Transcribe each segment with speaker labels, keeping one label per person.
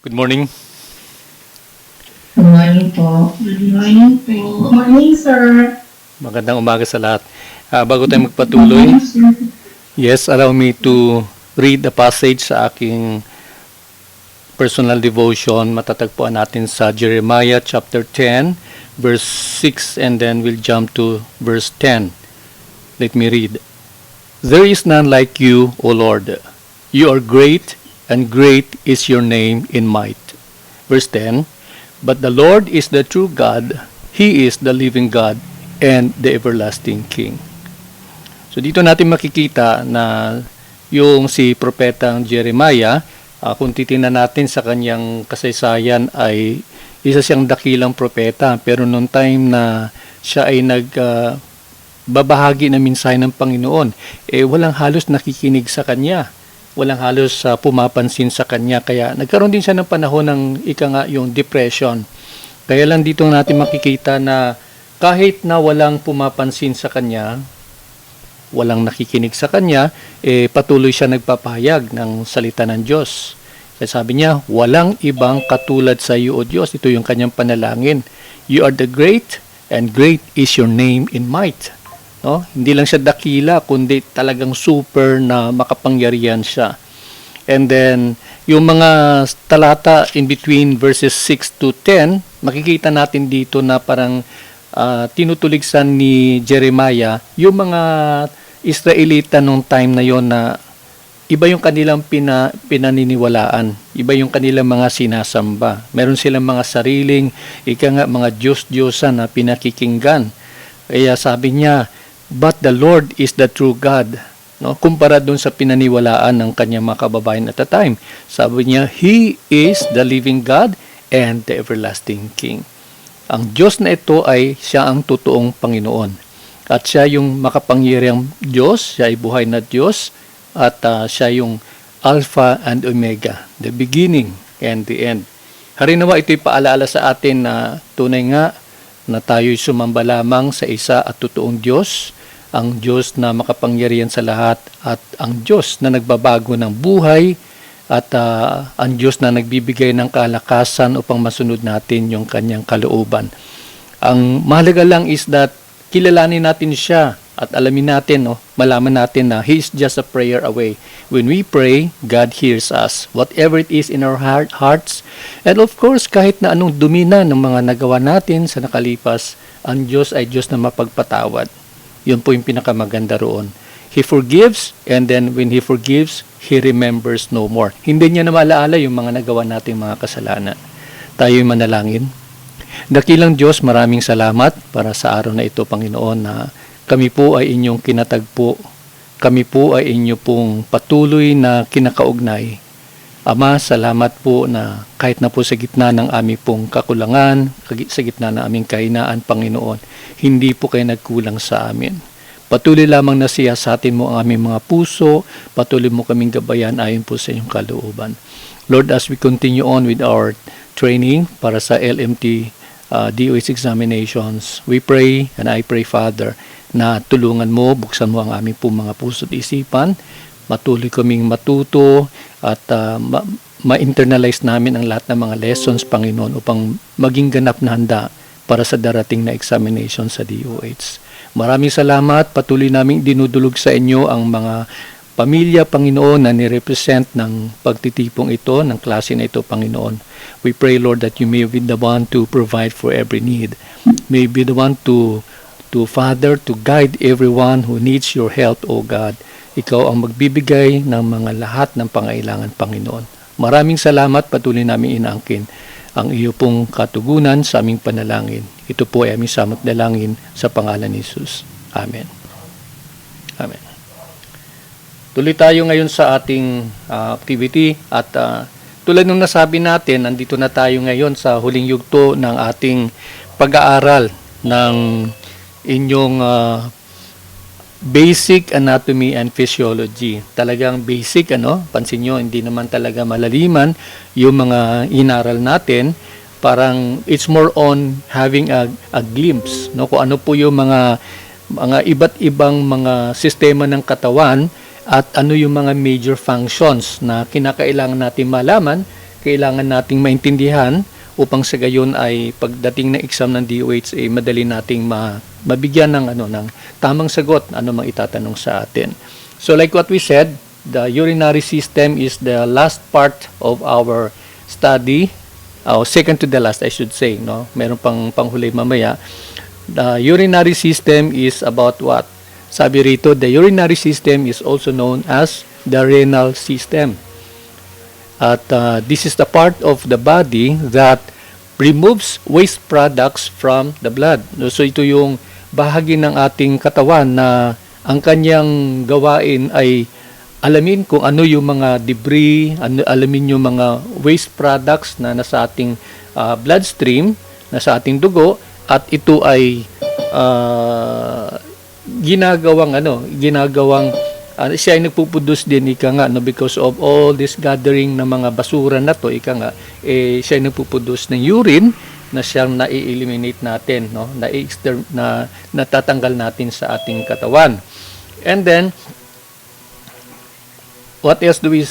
Speaker 1: Good morning.
Speaker 2: Good morning po. Good morning po. Good morning, sir.
Speaker 1: Magandang umaga sa lahat. Bago tayo magpatuloy, yes, allow me to read the passage sa aking personal devotion. Matatagpuan natin sa Jeremiah chapter 10, verse 6, and then we'll jump to verse 10. Let me read. There is none like you, O Lord. You are great, and great is your name in might. Verse 10, But the Lord is the true God, He is the living God, and the everlasting King. So dito natin makikita na yung si Propetang Jeremiah, kung titingnan natin sa kanyang kasaysayan ay isa siyang dakilang propeta. Pero noong time na siya ay nagbabahagi ng mensahe ng Panginoon, walang halos nakikinig sa kanya. Walang halos pumapansin sa kanya. Kaya nagkaroon din siya ng panahon ng yung depression. Kaya lang dito natin makikita na kahit na walang pumapansin sa kanya, walang nakikinig sa kanya, patuloy siya nagpapahayag ng salita ng Diyos. Kaya sabi niya, walang ibang katulad sa iyo, O Diyos. Ito yung kanyang panalangin. You are the great, and great is your name in might. No? Hindi lang siya dakila, kundi talagang super na makapangyarihan siya. And then, yung mga talata in between verses 6 to 10, makikita natin dito na parang tinutuligsan ni Jeremiah yung mga Israelita nung time na yon na iba yung kanilang pinaniniwalaan, iba yung kanilang mga sinasamba. Meron silang mga sariling, mga Diyos-Diyosan na pinakikinggan. Kaya sabi niya, but the Lord is the true God. No? Kumpara dun sa pinaniwalaan ng kanyang mga kababayan at the time. Sabi niya, He is the living God and the everlasting King. Ang Diyos na ito ay siya ang totoong Panginoon. At siya yung makapangyarihang Diyos, siya ay buhay na Diyos, at siya yung Alpha and Omega, the beginning and the end. Harinawa ito'y paalaala sa atin na tunay nga na tayo'y sumamba lamang sa isa at totoong Diyos, ang Diyos na makapangyarihan sa lahat at ang Diyos na nagbabago ng buhay at ang Diyos na nagbibigay ng kalakasan upang masunod natin yung kanyang kalooban. Ang mahalaga lang is that kilalanin natin siya at alamin natin, malaman natin na He is just a prayer away. When we pray, God hears us. Whatever it is in our hearts. And of course, kahit na anong dumina ng mga nagawa natin sa nakalipas, ang Diyos ay Diyos na mapagpatawad. Yun po yung pinakamaganda roon. He forgives, and then when He forgives, He remembers no more. Hindi niya na malaala yung mga nagawa nating mga kasalanan. Tayo'y manalangin. Dakilang Diyos, maraming salamat para sa araw na ito, Panginoon, na kami po ay inyong kinatagpo. Kami po ay inyo pong patuloy na kinakaugnay. Ama, salamat po na kahit na po sa gitna ng aming pong kakulangan, sa gitna ng aming kahinaan, Panginoon, hindi po kayo nagkulang sa amin. Patuloy lamang na siyasatin mo ang aming mga puso, patuloy mo kaming gabayan ayon po sa iyong kalooban. Lord, as we continue on with our training para sa LMT DOH examinations, we pray and I pray, Father, na tulungan mo, buksan mo ang aming pong mga puso at isipan, matuloy kaming matuto at ma-internalize namin ang lahat ng mga lessons, Panginoon, upang maging ganap na handa para sa darating na examination sa DOH. Maraming salamat, patuloy naming dinudulog sa inyo ang mga pamilya, Panginoon, na nirepresent ng pagtitipong ito, ng klase na ito, Panginoon. We pray, Lord, that you may be the one to provide for every need. May be the one to Father, to guide everyone who needs your help, O God. Ikaw ang magbibigay ng mga lahat ng pangailangan, Panginoon. Maraming salamat, patuloy namin inaangkin ang iyo pong katugunan sa aming panalangin. Ito po ay aming samot dalangin sa pangalan ni Jesus. Amen. Amen. Tuloy tayo ngayon sa ating activity at tulad nung nasabi natin, nandito na tayo ngayon sa huling yugto ng ating pag-aaral ng inyong basic anatomy and physiology. Talagang basic, pansin nyo, hindi naman talaga malaliman yung mga inaral natin. Parang it's more on having a glimpse, kung ano po yung mga iba't ibang mga sistema ng katawan at ano yung mga major functions na kinakailangan natin malaman kailangan nating maintindihan upang sa gayon ay pagdating ng exam ng DOH ay madali nating mabigyan ng tamang sagot ano mang itatanong sa atin. So like what we said, the urinary system is the last part of our study, second to the last I should say, no? Meron pang panghuli mamaya. The urinary system is about what? Sabi rito, the urinary system is also known as the renal system. At this is the part of the body that removes waste products from the blood. So ito yung bahagi ng ating katawan na ang kanyang gawain ay alamin kung ano yung mga debris, alamin yung mga waste products na nasa ating bloodstream, nasa ating dugo, at ito ay siya ay nagpuproduce din because of all this gathering ng mga basura na to siya ay nagpuproduce ng urine na siyang na-eliminate natin, no? na natatanggal natin sa ating katawan. And then what else do we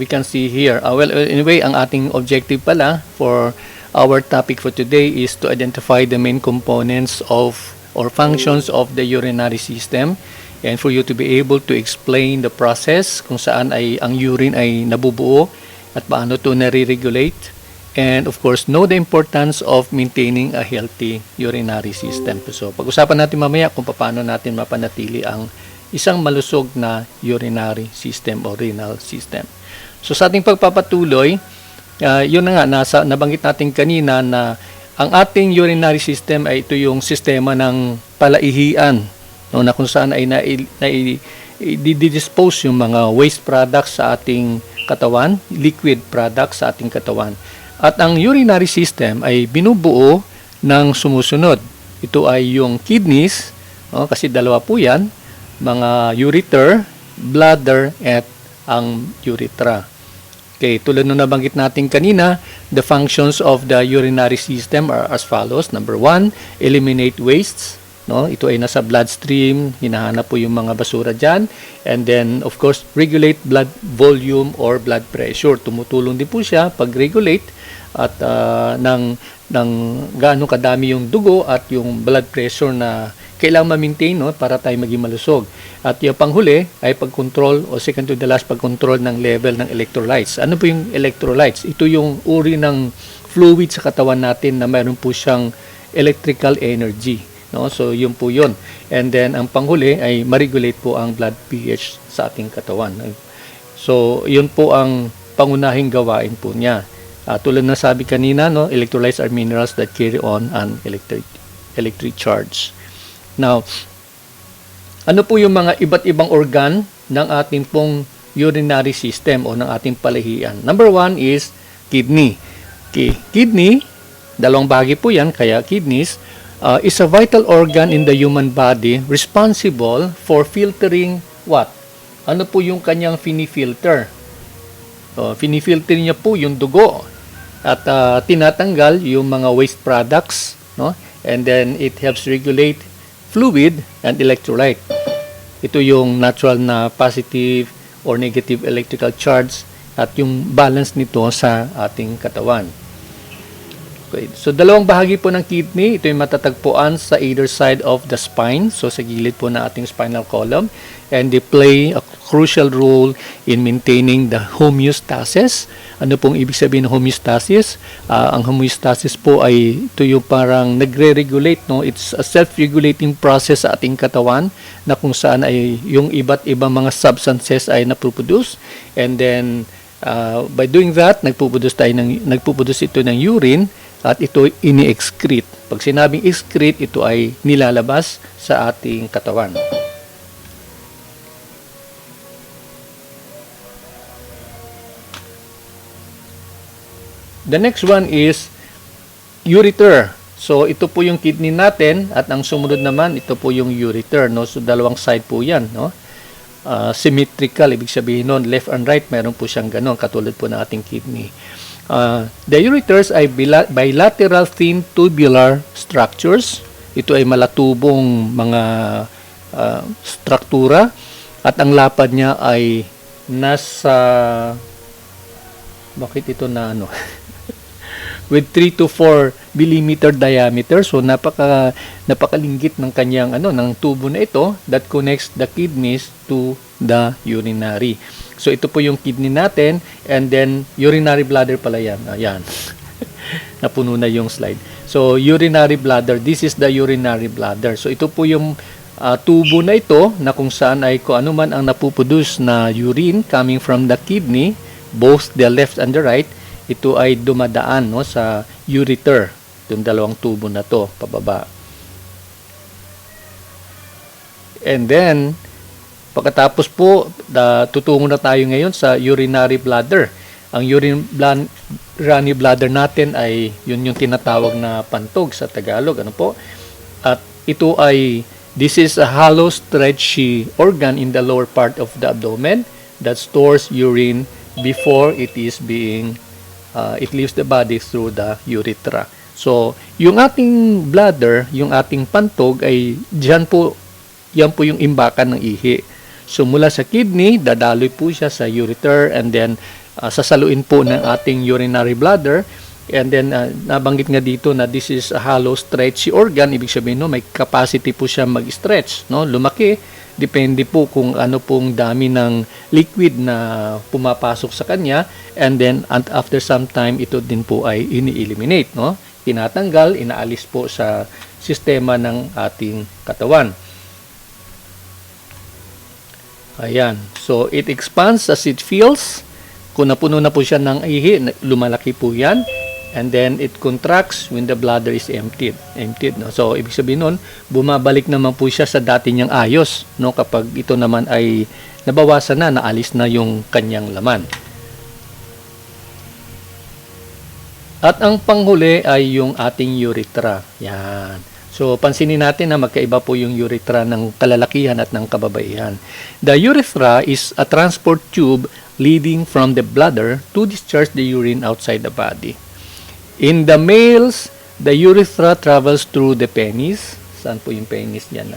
Speaker 1: can see here? Well, anyway, ang ating objective pala for our topic for today is to identify the main components of or functions of the urinary system, and for you to be able to explain the process kung saan ay ang urine ay nabubuo at paano to nare-regulate, and of course know the importance of maintaining a healthy urinary system. So pag-usapan natin mamaya kung paano natin mapanatili ang isang malusog na urinary system o renal system. So sa ating pagpapatuloy, yun na nga, nabanggit natin kanina na ang ating urinary system ay ito yung sistema ng palaihian, no, na kung saan ay i-dispose yung mga waste products sa ating katawan, liquid products sa ating katawan. At ang urinary system ay binubuo ng sumusunod. Ito ay yung kidneys, no, kasi dalawa po yan, mga ureter, bladder, at ang urethra. Okay, tulad nung nabanggit natin kanina, the functions of the urinary system are as follows. Number 1, eliminate wastes. No, ito ay nasa bloodstream, hinahanap po yung mga basura dyan. And then, of course, regulate blood volume or blood pressure. Tumutulong din po siya pag-regulate at ng gaano kadami yung dugo at yung blood pressure na kailangan ma-maintain, no, para tayo maging malusog. At yung panghuli ay pag-control o second to the last, pag-control ng level ng electrolytes. Ano po yung electrolytes? Ito yung uri ng fluid sa katawan natin na mayroon po siyang electrical energy. No? So, yun po yun. And then, ang panghuli ay ma-regulate po ang blood pH sa ating katawan. So, yun po ang pangunahing gawain po niya. Tulad na sabi kanina, no, electrolytes are minerals that carry on an electric charge. Now, ano po yung mga iba't ibang organ ng ating pong urinary system o ng ating palahian? Number 1 is kidney. Okay. Kidney, dalawang bahagi po yan, kaya kidneys, is a vital organ in the human body responsible for filtering what? Ano po yung kanyang finifilter? Finifilter niya po yung dugo at tinatanggal yung mga waste products, no? And then it helps regulate fluid and electrolyte. Ito yung natural na positive or negative electrical charge at yung balance nito sa ating katawan. Okay. So, dalawang bahagi po ng kidney. Ito yung matatagpuan sa either side of the spine. So, sa gilid po ng ating spinal column. And they play a crucial role in maintaining the homeostasis. Ano pong ibig sabihin ng homeostasis? Ang homeostasis po ay ito yung parang nagre-regulate, no? It's a self-regulating process sa ating katawan na kung saan ay yung iba't ibang mga substances ay napoproduce. And then, by doing that, nagpuproduce ito ng urine at ito ini-excrete. Pag sinabing excrete, ito ay nilalabas sa ating katawan. The next one is ureter. So, ito po yung kidney natin at ang sumunod naman, ito po yung ureter. No? So, dalawang side po yan. No? Symmetrical, ibig sabihin nun, left and right, meron po siyang ganon, katulad po ng ating kidney. The ureters ay bilateral thin tubular structures. Ito ay malatubong mga struktura at ang lapad niya ay nasa Bakit ito na ano? With 3 to 4 millimeter diameter. So napakalinggit ng kanyang ng tubo na ito that connects the kidneys to the urinary. So ito po yung kidney natin, and then urinary bladder pala yan. Ayan. Napuno na yung slide. So urinary bladder, this is the urinary bladder. So ito po yung tubo na ito na kung saan ay kung ano man ang napuproduce na urine coming from the kidney, both the left and the right, ito ay dumadaan sa ureter, yung dalawang tubo na to pababa. And then pagkatapos po, tutungo na tayo ngayon sa urinary bladder. Ang urinary bladder natin ay yun yung tinatawag na pantog sa Tagalog, At ito ay this is a hollow stretchy organ in the lower part of the abdomen that stores urine before it leaves the body through the urethra. So, yung ating bladder, yung ating pantog ay yan po yung imbakan ng ihi. So, mula sa kidney, dadaloy po siya sa ureter, and then sasaluin po ng ating urinary bladder. And then, nabanggit nga dito na this is a hollow stretchy organ. Ibig sabihin, may capacity po siya mag-stretch, lumaki. Depende po kung ano pong dami ng liquid na pumapasok sa kanya, and then after some time ito din po ay ini-eliminate, tinatanggal, inaalis po sa sistema ng ating katawan. Ayan, so it expands as it fills. Kung napuno na po siya ng ihi, lumalaki po yan. And then it contracts when the bladder is emptied. So ibig sabihin nun, bumabalik naman po siya sa dati niyang ayos, kapag ito naman ay nabawasan na, naalis na yung kanyang laman. At ang panghuli ay yung ating urethra. Yan. So pansinin natin na magkaiba po yung urethra ng kalalakihan at ng kababaihan. The urethra is a transport tube leading from the bladder to discharge the urine outside the body. In the males, the urethra travels through the penis. Saan po yung penis niyan?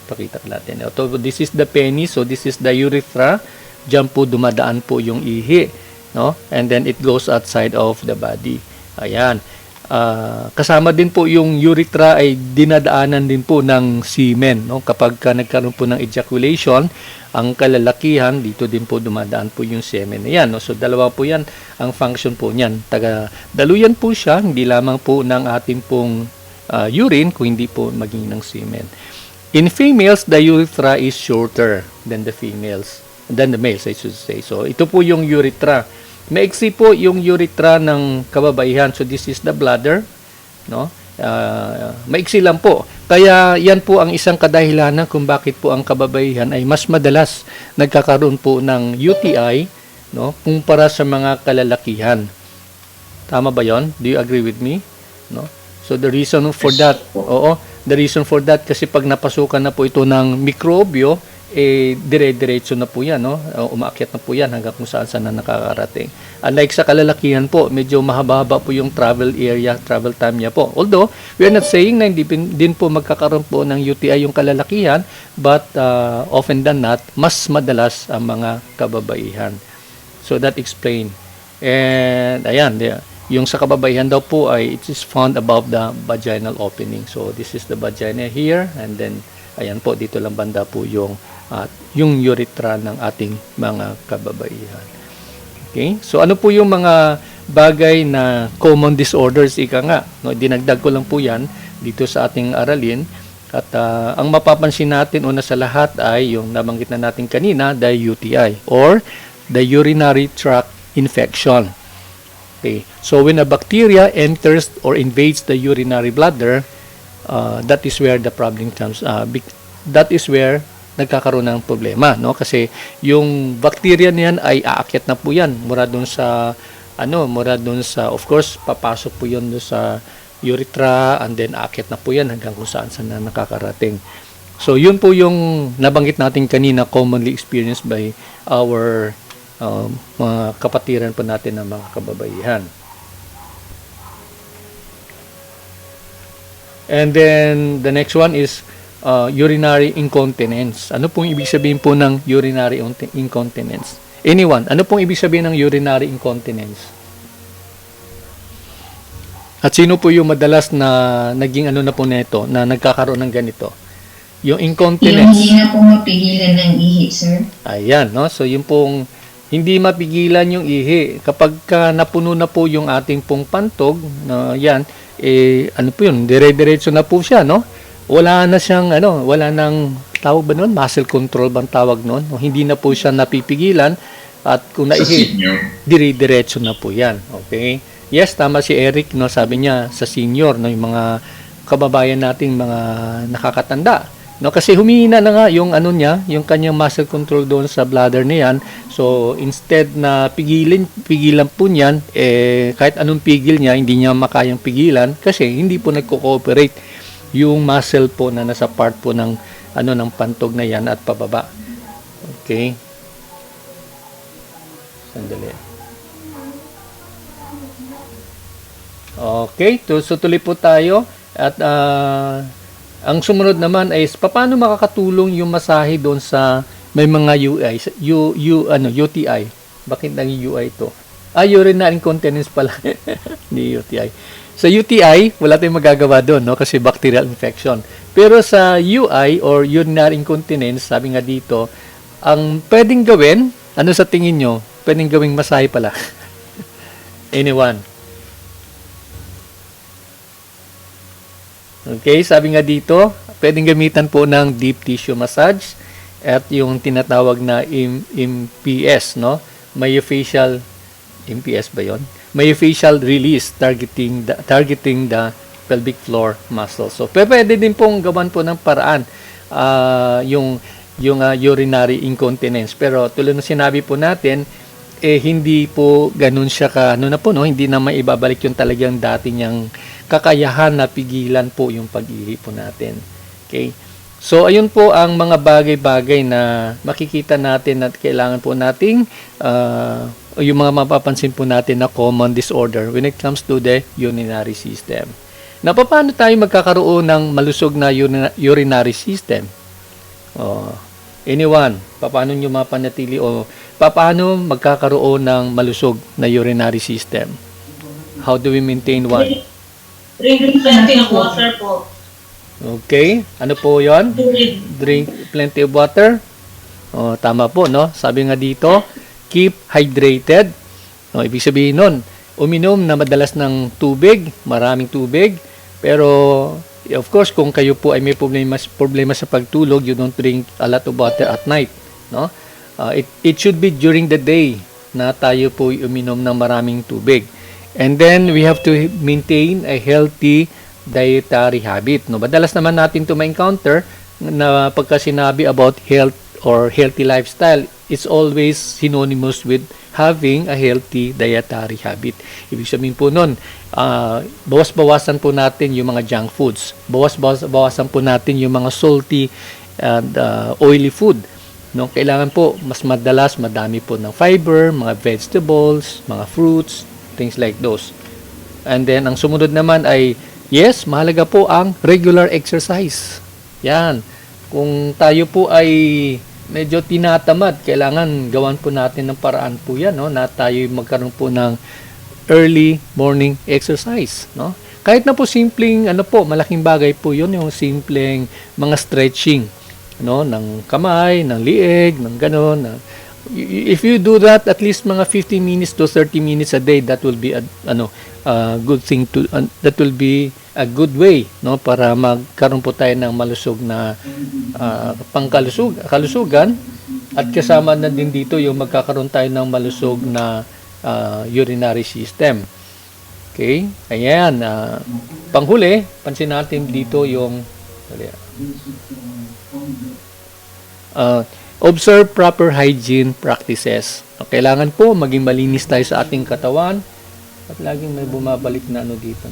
Speaker 1: Pakita natin. So, this is the penis. So, this is the urethra. Diyan po dumadaan po yung ihi. And then, it goes outside of the body. Ayan. Kasama din po yung urethra ay dinadaanan din po ng semen. Kapag nagkaroon po ng ejaculation, ang kalalakihan, dito din po dumadaan po yung semen na yan. So, dalawa po yan ang function po niyan. Daluyan po siya, hindi lamang po ng ating pong urine, kung hindi po maging ng semen. In females, the urethra is shorter than the males, I should say. So, ito po yung urethra. Maiksi po yung urethra ng kababaihan. So, this is the bladder, maiksi lang po. Kaya yan po ang isang kadahilanan kung bakit po ang kababaihan ay mas madalas nagkakaroon po ng UTI, kumpara sa mga kalalakihan. Tama ba yon? Do you agree with me? So the reason for that, kasi pag napasukan na po ito ng mikrobyo, dire-diretso na po yan, umaakyat na po yan hanggang kung saan na nakakarating. Unlike sa kalalakihan po, medyo mahaba po yung travel time niya po. Although, we are not saying na hindi din po magkakaroon po ng UTI yung kalalakihan, but often than not, mas madalas ang mga kababaihan. So that explain. And ayan, yung sa kababaihan daw po ay it is found above the vaginal opening. So this is the vagina here, and then ayan po, dito lang banda po yung urethra ng ating mga kababaihan. Okay? So ano po yung mga bagay na common disorders, dinagdag ko lang po yan dito sa ating aralin. At ang mapapansin natin una sa lahat ay yung nabanggit na natin kanina, the UTI or the urinary tract infection. Okay. So when a bacteria enters or invades the urinary bladder, that is where the problem comes. That is where nagkakaroon ng problema, kasi yung bacteria niyan ay aakyat na po yan mula doon sa of course papasok po yun doon sa urethra, and then aakyat na po yan hanggang kung saan na nakakarating. So yun po yung nabanggit natin kanina, commonly experienced by our mga kapatiran po natin ng mga kababaihan. And then the next one is urinary incontinence. Ano pong ibig sabihin po ng urinary incontinence? Anyone, ano pong ibig sabihin ng urinary incontinence? At sino po yung madalas na naging ano na po nito, na nagkakaroon ng ganito? Yung
Speaker 2: Yung
Speaker 1: incontinence.
Speaker 2: hindi na po mapigilan ng ihi, sir.
Speaker 1: Ayan, no? So, yung pong hindi mapigilan yung ihi. Kapag napuno na po yung ating pong pantog, no, yan, ano po yun, dire-diretso na po siya, no? Wala na siyang, wala nang, tawag ba nun? Muscle control bang tawag nun? No, hindi na po siya napipigilan. At kung naihi, dire-diretso na po yan. Okay? Yes, tama si Eric, no? Sabi niya sa senior, no? Yung mga kababayan nating mga nakakatanda. No, kasi humihina na nga yung yung kanyang muscle control doon sa bladder niya yan. So, instead na pigilan po niyan, kahit anong pigil niya, hindi niya makayang pigilan kasi hindi po nagko-cooperate yung muscle po na nasa part po ng ng pantog na yan at pababa. Okay? Sandali. Okay, so tuloy po tayo at ang sumunod naman ay paano makakatulong yung masahe doon sa may mga UTI. Bakit naging UI ito? Urinary incontinence pala. Hindi UTI. Sa UTI, wala tayong magagawa doon, no? Kasi bacterial infection. Pero sa UI or urinary incontinence, sabi nga dito, ang pwedeng gawin, ano sa tingin nyo? Pwedeng gawing masahe pala. Anyone? Okay, sabi nga dito, pwedeng gamitan po ng deep tissue massage at yung tinatawag na MPS, no? Myofascial MPS ba 'yon? Myofascial release targeting the pelvic floor muscle. So, pwede din pong gawan po ng paraan yung urinary incontinence. Pero tulad ng sinabi po natin, hindi po ganun siya hindi na maibabalik yung talagang dati niyang kakayahan na pigilan po yung pag-ihi po natin. Okay? So, ayun po ang mga bagay-bagay na makikita natin at kailangan po nating yung mga mapapansin po natin na common disorder when it comes to the urinary system. Na paano tayo magkakaroon ng malusog na urinary system? Anyone? Paano nyo mapanatili o paano magkakaroon ng malusog na urinary system? How do we maintain one?
Speaker 2: Drinking plenty of water po.
Speaker 1: Okay. Ano po yon? Drink plenty of water. Tama po, no? Sabi nga dito, keep hydrated. Ibig sabihin nun, uminom na madalas ng tubig, maraming tubig. Pero, of course, kung kayo po ay may problema sa pagtulog, you don't drink a lot of water at night, no? It should be during the day na tayo po uminom ng maraming tubig. And then, we have to maintain a healthy dietary habit. No? Madalas naman natin to ma-encounter na pagka sinabi about health or healthy lifestyle, it's always synonymous with having a healthy dietary habit. Ibig sabihin po nun, bawas-bawasan po natin yung mga junk foods. Bawasan po natin yung mga salty and oily food. No, kailangan po mas madami po ng fiber, mga vegetables, mga fruits, things like those. And then ang sumunod naman ay yes, mahalaga po ang regular exercise. Yan. Kung tayo po ay medyo tinatamad, kailangan gawan po natin ng paraan po yan, no, na tayo magkaroon po ng early morning exercise, no? Kahit na po simpleng malaking bagay po 'yon, yung simpleng mga stretching, no, ng kamay, ng lieg, ng ganon. If you do that at least mga 15 minutes to 30 minutes a day, that will be a good thing to that will be a good way, no, para magkaroon po tayo ng malusog na kalusugan at kasama na din dito yung magkakaroon tayo ng malusog na urinary system. Okay? Ayan, panghuli, pansin natin dito yung observe proper hygiene practices. Kailangan po maging malinis tayo sa ating katawan at laging may bumabalik na dito.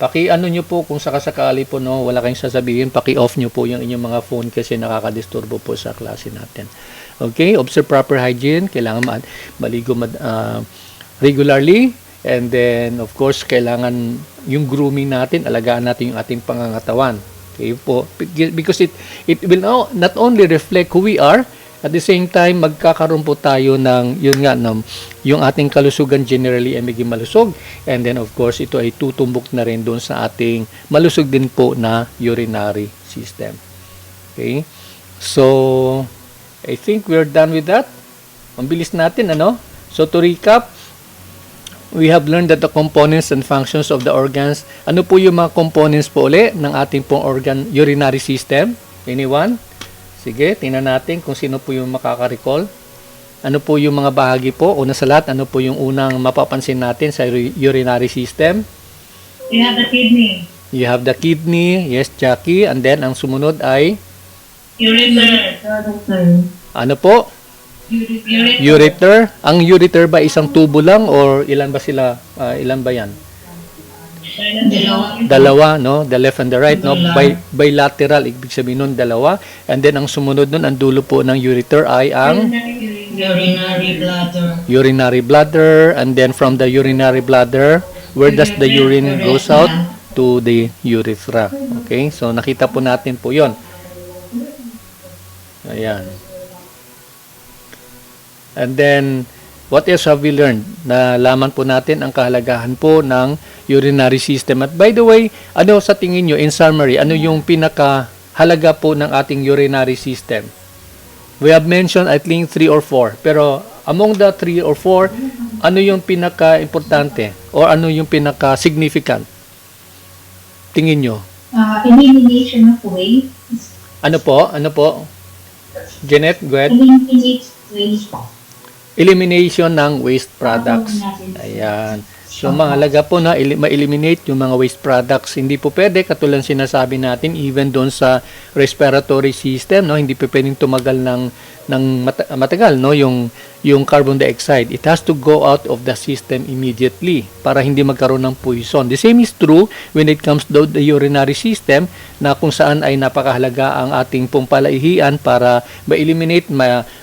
Speaker 1: Paki-ano nyo po kung sakasakali po, no, wala kayong sasabihin, paki-off nyo po yung inyong mga phone kasi nakakadisturbo po sa klase natin. Okay? Observe proper hygiene. Kailangan maligo regularly. And then, of course, kailangan yung grooming natin, alagaan natin yung ating pangangatawan. Okay po? Because it will not only reflect who we are, At the same time, magkakaroon po tayo ng, yun nga, no, yung ating kalusugan generally ay maging malusog. And then, of course, ito ay tutumbok na rin doon sa ating malusog din po na urinary system. Okay? So, I think we're done with that. Ang bilis natin, ano? So, to recap, we have learned that the components and functions of the organs. Ano po yung mga components po uli ng ating pong urinary system? Anyone? Sige, tingnan natin kung sino po yung makaka-recall. Ano po yung mga bahagi po? Una sa lahat, ano po yung unang mapapansin natin sa urinary system?
Speaker 2: You have the kidney.
Speaker 1: You have the kidney. Yes, Jackie. And then, ang sumunod ay?
Speaker 2: Ureter.
Speaker 1: Ano po? Ureter. Ang ureter ba isang tubo lang or ilan ba sila? Ilan ba yan? Dalawa, no? The left and the right, no? Bilateral, ibig sabihin nun, dalawa. And then, ang sumunod nun, ang dulo po ng ureter ay ang
Speaker 2: Urinary bladder.
Speaker 1: urinary bladder. And then, from the urinary bladder, where does the urine goes out? To the urethra. Okay? So, nakita po natin po yon. Ayan. And then, what else have we learned? Nalaman po natin ang kahalagahan po ng urinary system. At by the way, ano sa tingin nyo, in summary, ano yung pinakahalaga po ng ating urinary system? We have mentioned, I think, 3 or 4. Pero, among the 3 or 4, ano yung pinaka-importante? Or ano yung pinaka-significant? Tingin nyo?
Speaker 2: Elimination of waste.
Speaker 1: Ano po? Ano po? Janet, go ahead.
Speaker 2: Eliminate waste.
Speaker 1: Elimination ng waste products. Ayan. So, mahalaga po na ma-eliminate yung mga waste products. Hindi po pwede, katulad sinasabi natin, even doon sa respiratory system, no, hindi po pwedeng tumagal ng matagal, no, yung carbon dioxide. It has to go out of the system immediately para hindi magkaroon ng poison. The same is true when it comes to the urinary system, na kung saan ay napakahalaga ang ating pumpalaihian para ma-eliminate,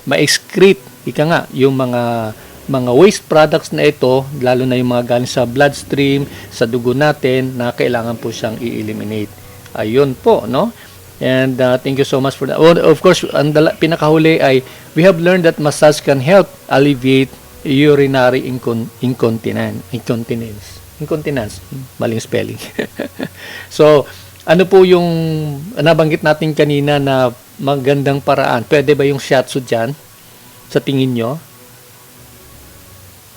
Speaker 1: ma-excrete, ika nga, yung mga waste products na ito, lalo na yung mga galing sa bloodstream, sa dugo natin, na kailangan po siyang i-eliminate. Ayun po, no? And thank you so much for that. Oh, of course, ang pinakahuli ay, we have learned that massage can help alleviate urinary incontinence. Maling spelling. So, ano po yung nabanggit natin kanina na magandang paraan? Pwede ba yung shiatsu dyan? Sa tingin nyo?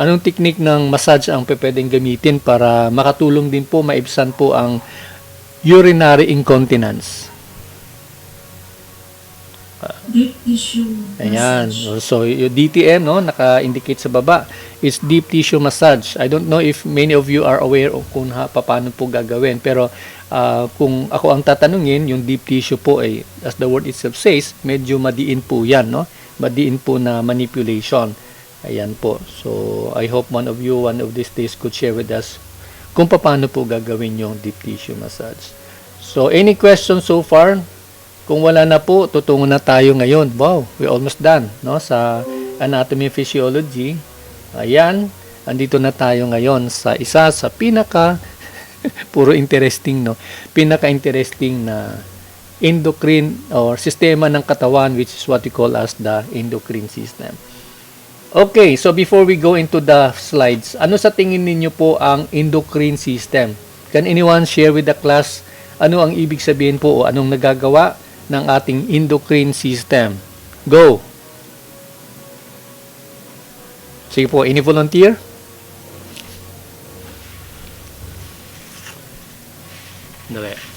Speaker 1: Anong technique ng massage ang pwedeng gamitin para makatulong din po, maibsan po ang urinary incontinence?
Speaker 2: Deep tissue
Speaker 1: Ayan.
Speaker 2: massage.
Speaker 1: So, yung DTM, no, naka-indicate sa baba, is deep tissue massage. I don't know if many of you are aware of kung paano po gagawin. Pero, kung ako ang tatanungin, yung deep tissue po ay, as the word itself says, medyo madiin po yan, no? Madiin po na manipulation. Ayan po. So, I hope one of these days could share with us kung paano po gagawin yung deep tissue massage. So, any questions so far? Kung wala na po, tutungo na tayo ngayon. Wow, we're almost done, no? Sa anatomy and physiology. Ayan, andito na tayo ngayon sa isa sa puro interesting, no? Pinaka-interesting na endocrine or sistema ng katawan, which is what we call as the endocrine system. Okay, so before we go into the slides, ano sa tingin ninyo po ang endocrine system? Can anyone share with the class ano ang ibig sabihin po o anong nagagawa ng ating endocrine system? Go! Sige po, any volunteer? Dali.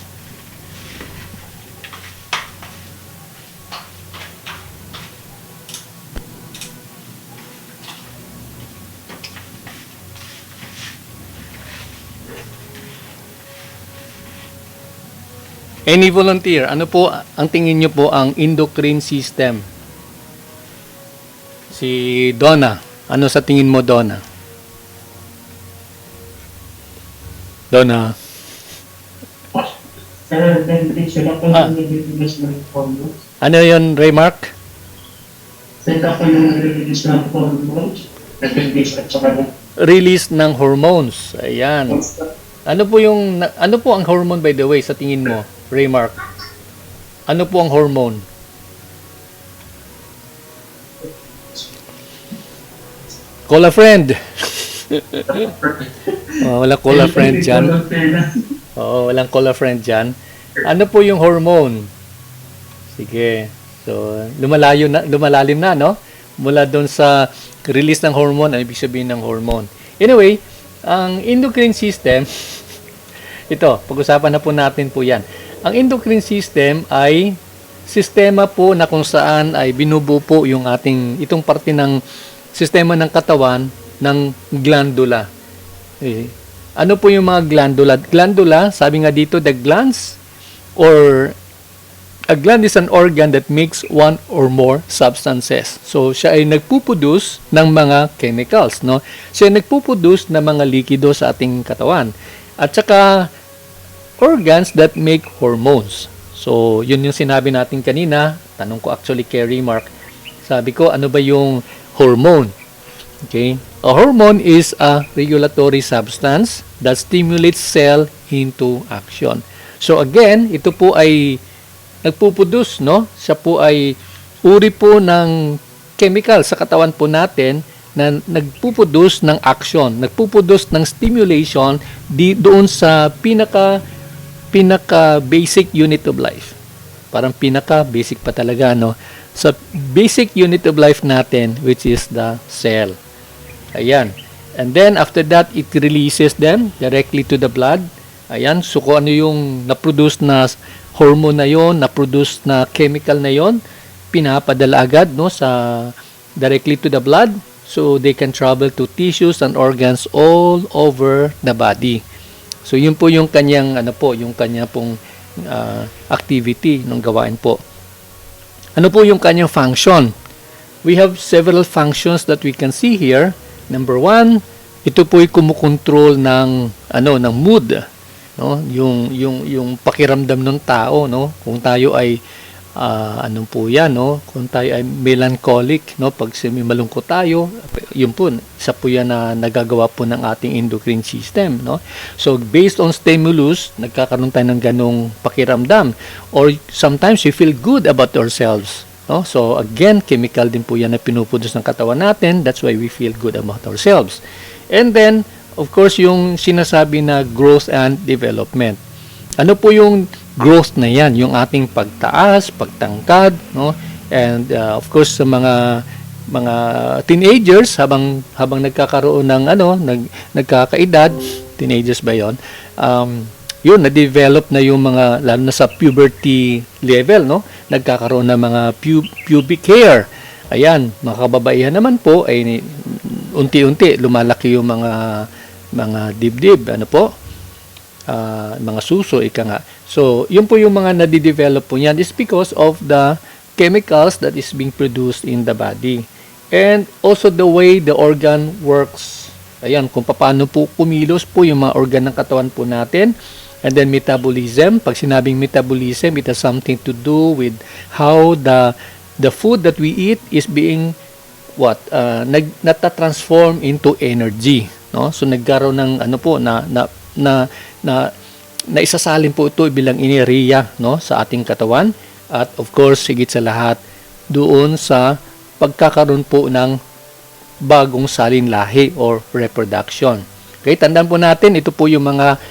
Speaker 1: Any volunteer, ano po ang tingin nyo po ang endocrine system? Si Donna. Ano sa tingin mo, Donna? Donna. Ano yun, Raymark? Release ng hormones. Ayan. Ano po ang hormone, by the way, sa tingin mo, Raymark? Ano po ang hormone? Call a friend. Oh, walang call a friend dyan. Oo, walang call a friend dyan. Ano po yung hormone? Sige. So, lumalalim na, no? Mula doon sa release ng hormone, ano ibig sabihin ng hormone. Anyway, ang endocrine system, ito, pag-usapan na po natin po yan. Ang endocrine system ay sistema po na kung saan ay binubuo po yung itong parte ng sistema ng katawan ng glandula. Okay. Ano po yung mga glandula? Glandula, sabi nga dito, the glands or a gland is an organ that makes one or more substances. So, siya ay nagpuproduce ng mga chemicals, no? Siya ay nagpuproduce ng mga likido sa ating katawan. At saka, organs that make hormones. So, yun yung sinabi natin kanina. Tanong ko actually kay Remark. Sabi ko, ano ba yung hormone? Okay? A hormone is a regulatory substance that stimulates cell into action. So, again, ito po ay nagpuproduce, no? Siya po ay uri po ng chemical sa katawan po natin na nagpuproduce ng action, nagpuproduce ng stimulation doon sa pinaka basic unit of life. Parang pinaka basic pa talaga, no? Sa basic unit of life natin, which is the cell. Ayan. And then after that, it releases them directly to the blood. Ayan. So kung ano yung na-produce na hormone na yon, na-produce na chemical na yon, pinapadala agad, no, directly to the blood, so they can travel to tissues and organs all over the body. So yun po yung kanyang yung kanya pong activity ng gawain po. Ano po yung kanyang function? We have several functions that we can see here. Number 1, ito po ay kumukontrol ng mood, no? Yung pakiramdam ng tao, no? Kung tayo ay po yan, no? Kung tayo ay melancholic, no? Pag malungkot tayo, yun po, isa po yan na nagagawa po ng ating endocrine system, no? So, based on stimulus, nagkakaroon tayo ng ganong pakiramdam. Or sometimes we feel good about ourselves, no? So, again, chemical din po yan na pinuproduce ng katawan natin. That's why we feel good about ourselves. And then, of course, yung sinasabi na growth and development. Ano po yung growth na yan? Yung ating pagtaas, pagtangkad, no? And of course sa mga teenagers habang nagkakaroon ng nagkakaedad, teenagers ba 'yon? Yun na-develop na yung mga lalo na sa puberty level, no? Nagkakaroon ng mga pubic hair. Ayan, mga kababaihan naman po ay unti-unti lumalaki yung mga dibdib, mga suso, ika nga. So, yun po yung mga nadidevelop po niyan is because of the chemicals that is being produced in the body. And also the way the organ works. Ayan, kung paano po kumilos po yung mga organ ng katawan po natin. And then metabolism. Pag sinabing metabolism, it has something to do with how the food that we eat is being nata-transform into energy, no? So nagkaroon ng na isasalin po ito bilang enerhiya, no, sa ating katawan. At of course, higit sa lahat, doon sa pagkakaroon po ng bagong salin lahi or reproduction. Okay, tandaan po natin, ito po yung mga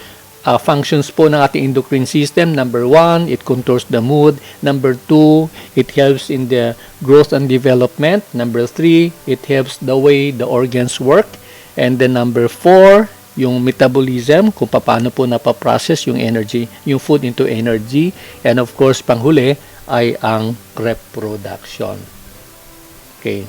Speaker 1: functions po ng ating endocrine system. Number 1, it controls the mood. Number 2, it helps in the growth and development. Number 3, it helps the way the organs work. And then number 4, yung metabolism, kung paano po napaprocess yung energy, yung food into energy. And of course, panghuli ay ang reproduction. Okay.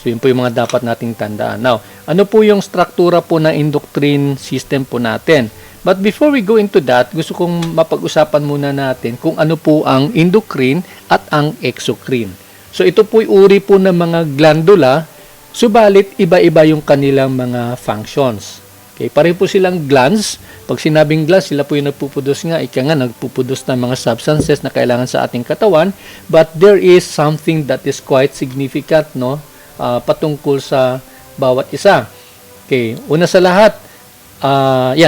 Speaker 1: So, yun po yung mga dapat nating tandaan. Now, ano po yung struktura po ng endocrine system po natin? But before we go into that, gusto kong mapag-usapan muna natin kung ano po ang endocrine at ang exocrine. So, ito po yung uri po ng mga glandula, subalit iba-iba yung kanilang mga functions. Okay, pareho po silang glands. Pag sinabing glands, sila po yung nagpuproduce nagpuproduce ng mga substances na kailangan sa ating katawan. But there is something that is quite significant, no? Patungkol sa bawat isa. Okay, una sa lahat,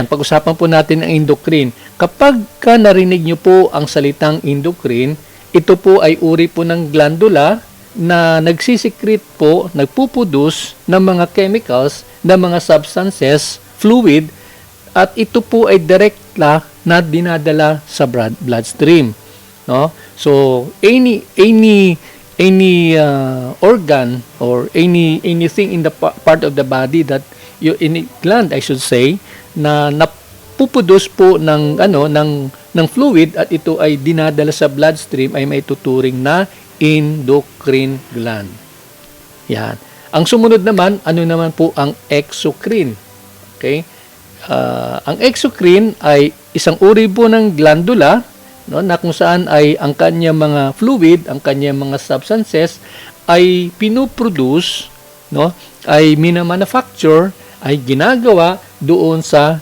Speaker 1: pag-usapan po natin ang endocrine. Kapag narinig nyo po ang salitang endocrine, ito po ay uri po ng glandula na nagsisikret po, nagpuproduce ng mga chemicals, ng mga substances, fluid, at ito po ay direct na dinadala sa bloodstream, no? So any organ or anything in the part of the body that any gland I should say na napuproduce po ng ng fluid at ito ay dinadala sa bloodstream ay may tuturing na endocrine gland. Yan. Ang sumunod naman, ano naman po ang exocrine? Okay? Ang exocrine ay isang uri po ng glandula, no, na kung saan ay ang kanyang mga fluid, ang kanyang mga substances ay pinoproduce, no, ay minamanufacture, ay ginagawa doon sa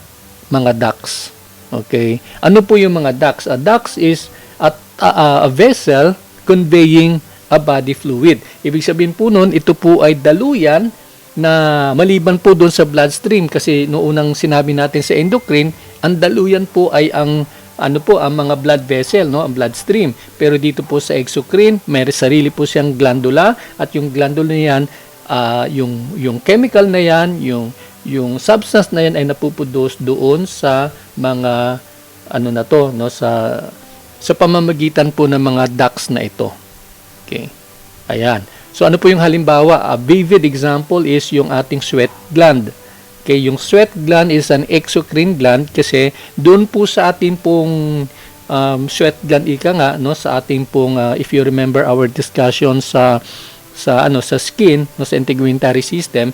Speaker 1: mga ducts. Okay? Ano po yung mga ducts? A ducts is a vessel conveying a body fluid. Ibig sabihin po nun, ito po ay daluyan na maliban po doon sa bloodstream kasi noong sinabi natin sa endocrine, ang daluyan po ay ang ang mga blood vessel, no, ang bloodstream. Pero dito po sa exocrine, may sarili po siyang glandula at yung glandula niyan, yung chemical na yan, yung substance na yan ay napuproduce doon sa mga sa pamamagitan po ng mga ducts na ito. Okay. Ayan. So ano po yung halimbawa? A vivid example is yung ating sweat gland. Okay, yung sweat gland is an exocrine gland kasi doon po sa ating pong sweat gland sa ating pong if you remember our discussion sa skin, sa integumentary system,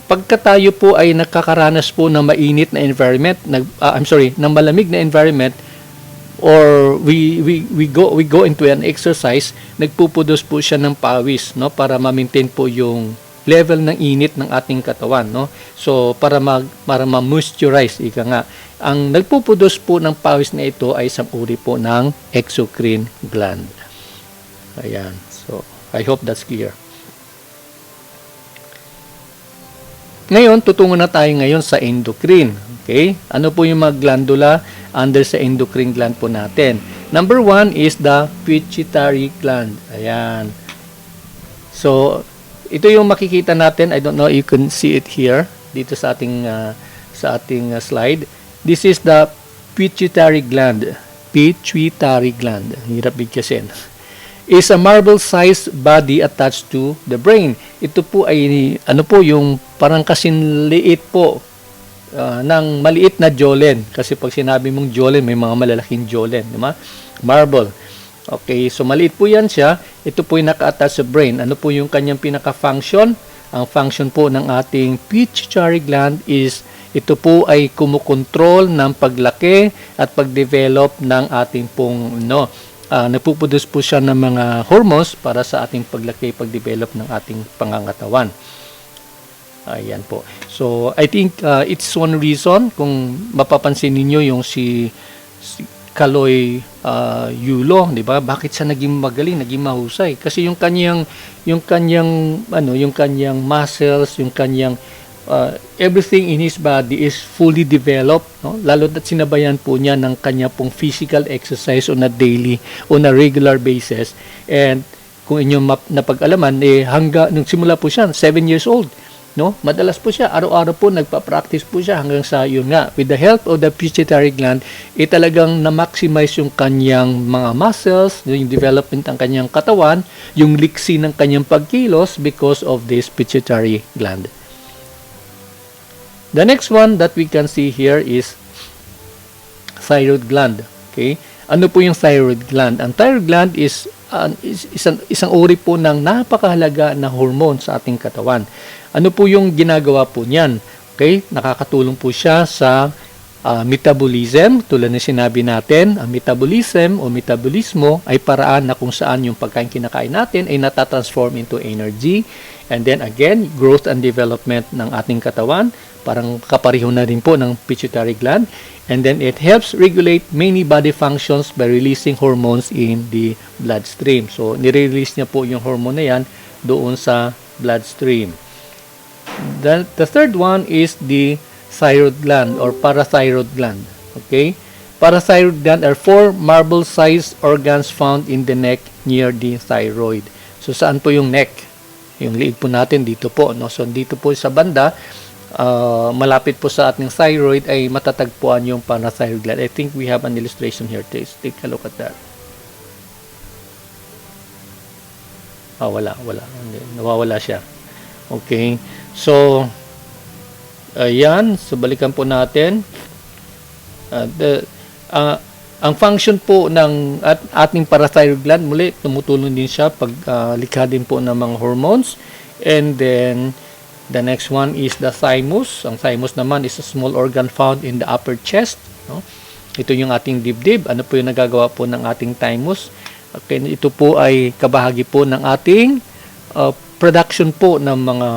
Speaker 1: pagka tayo po ay nakakaranas po ng mainit na environment, ng malamig na environment, or we go into an exercise, nagpuproduce po siya ng pawis, no, para ma-maintain po yung level ng init ng ating katawan, no. So para ma-moisturize ang nagpuproduce po ng pawis na ito ay isang uri po ng exocrine gland. Ayan. So I hope that's clear. Ngayon, tutungo na tayo ngayon sa endocrine. Okay? Ano po yung mga glandula under sa endocrine gland po natin? Number 1 is the pituitary gland. Ayan. So, ito yung makikita natin. I don't know if you can see it here dito sa ating slide. This is the pituitary gland. Pituitary gland. Hirap bigkasin. Is a marble-sized body attached to the brain. Ito po ay yung parang kasing liit po ng maliit na jawline. Kasi pag sinabi mong jawline, may mga malalaking jawline, di ba? Marble. Okay, so maliit po yan siya. Ito po yung naka-attach sa brain. Ano po yung kanyang pinaka-function? Ang function po ng ating pituitary gland is ito po ay kumukontrol ng paglaki at pagdevelop ng ating pong nagpuproduce po siya ng mga hormones para sa ating paglaki, pagdevelop ng ating pangangatawan. Ayan po. So, I think it's one reason kung mapapansin ninyo yung si Kaloy Yulo, di ba? Bakit siya naging magaling, naging mahusay? Kasi yung kanyang muscles, yung kanyang everything in his body is fully developed, no? Lalo na sinabayan po niya ng kanya pong physical exercise on a regular basis. And kung inyong napag-alaman, hanggang nung simula po siya, 7 years old, no? Madalas po siya, araw-araw po nagpa-practice po siya hanggang sa yun nga, with the help of the pituitary gland, talagang na-maximize yung kanyang mga muscles, yung development ng kanyang katawan, yung liksi ng kanyang pagkilos because of this pituitary gland. The next one that we can see here is thyroid gland. Okay? Ano po yung thyroid gland? Ang thyroid gland is isang uri po ng napakahalaga na hormone sa ating katawan. Ano po yung ginagawa po niyan? Okay? Nakakatulong po siya sa metabolism. Tulad ng sinabi natin, ang metabolism o metabolismo ay paraan na kung saan yung pagkain kinakain natin ay natatransform into energy. And then again, growth and development ng ating katawan. Parang kapareho na rin po ng pituitary gland. And then it helps regulate many body functions by releasing hormones in the bloodstream. So, nire-release niya po yung hormone na yan doon sa bloodstream. The third one is the thyroid gland or parathyroid gland. Okay? Parathyroid gland are 4 marble-sized organs found in the neck near the thyroid. So, saan po yung neck? Yung liig po natin dito po, no? So, dito po sa banda, malapit po sa ating thyroid ay matatagpuan yung parathyroid gland. I think we have an illustration here. Take a look at that. Wala. Hindi, nawawala siya. Okay. So, ayan. So, balikan po natin. Ang function po ng ating parathyroid gland, muli, tumutulong din siya pag likha din po ng mga hormones. And then, the next one is the thymus. Ang thymus naman is a small organ found in the upper chest. No? Ito yung ating dibdib. Ano po yung nagagawa po ng ating thymus? Okay, ito po ay kabahagi po ng ating production po ng mga